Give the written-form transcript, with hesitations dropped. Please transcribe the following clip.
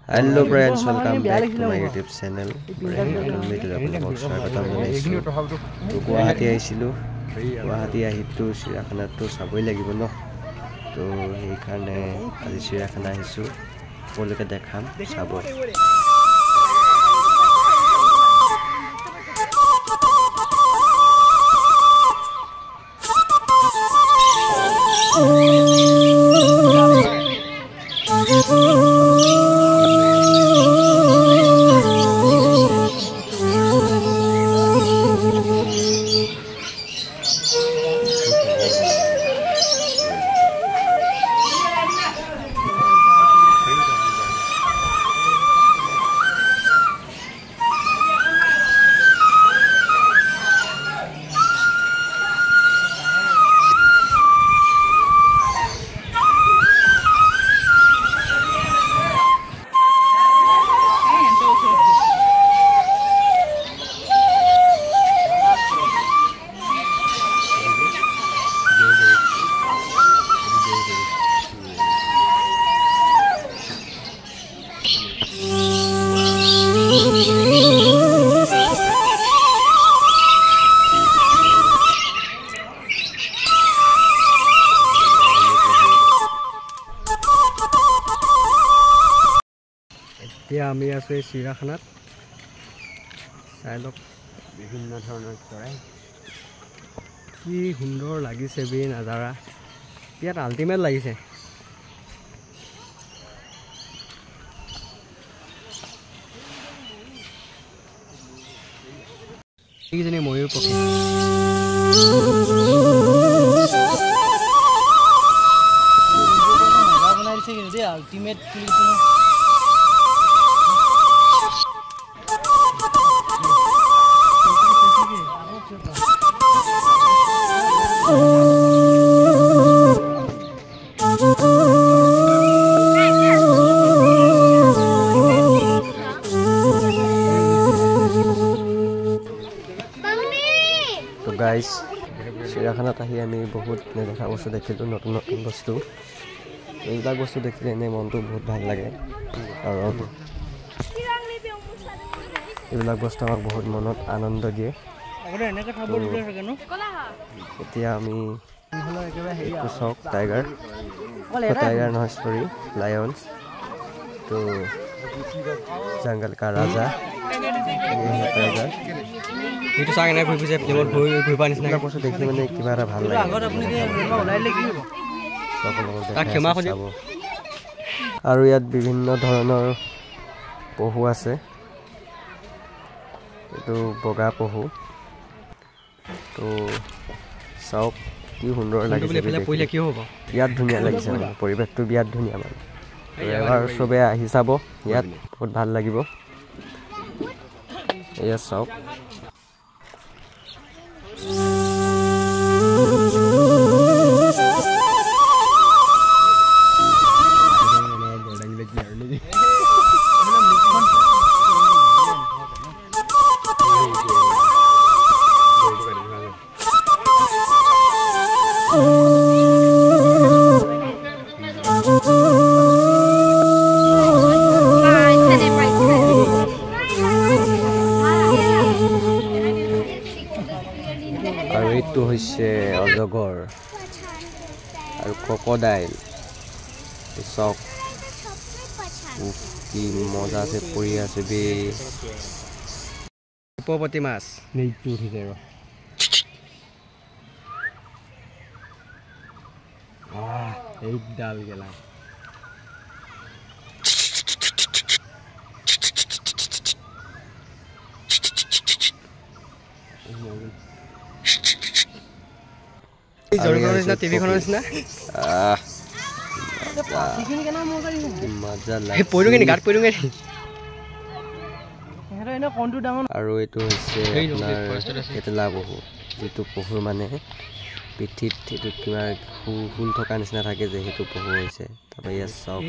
Hello friends, welcome back to my YouTube channel. Guwahati aisilu, Guwahati ahitu Shirakhana to saboi lagibo no. To ei karone aji Shirakhana ahisu. Boloke dekham sabo. আমি আছো এই চিৰাখানাত চাই লওক বিভিন্ন ধৰণৰ চৰাই কি সুন্দৰ লাগিছে বে নজাৰা ইয়াত আল্টিমেট লাগিছে এইজনী ময়ূৰ পক্ষী বনাইছে কিন্তু দে আল্টিমেট তো গাইস চিৰাখানাত আহি আমি বহুত নেদেখা বস্তু দেখিলোঁ নতুন নতুন বস্তু এইবিলাক বস্তু দেখিলে এনে মনটো বহুত ভাল লাগে আৰু এইবিলাক বস্তু আমাক বহুত মনত আনন্দ দিয়ে এতিয়া আমি চাওক টাইগাৰ টাইগাৰ নহয় সৰি লায়ন্স তো জংগল কা ৰাজা টাইগাৰ এইটো চাগে নাই ঘুৰি ফুৰিবা নিচিনা বস্তু দেখি মানে কিবা এটা ভাল লাগে আৰু ইয়াত বিভিন্ন ধৰণৰ পহু আছে এইটো বগা পহু তো চাওক কি সুন্দৰ লাগিছে বিৰাট ধুনীয়া লাগিছে মানে পৰিৱেশটো বিৰাট ধুনীয়া মানে এবাৰ চবে আহি চাব ইয়াত বহুত ভাল লাগিব এয়া চাওক আৰু এইটো হৈছে অজগৰ আৰু ক্ৰকডাইল চক কি মজা আছে পৰি আছে বে উপপতি মাছ নেইটো উঠিছে এই ডাল গেলা টিভিখনৰ নিচিনা আৰু এইটো হৈছে কেটেলা পহু যিটো পহু মানে পিঠিত সেইটো কিবা ফুল থকা নিচিনা থাকে যে সেইটো পহু হৈছে তাৰপৰা ইয়াত চাওক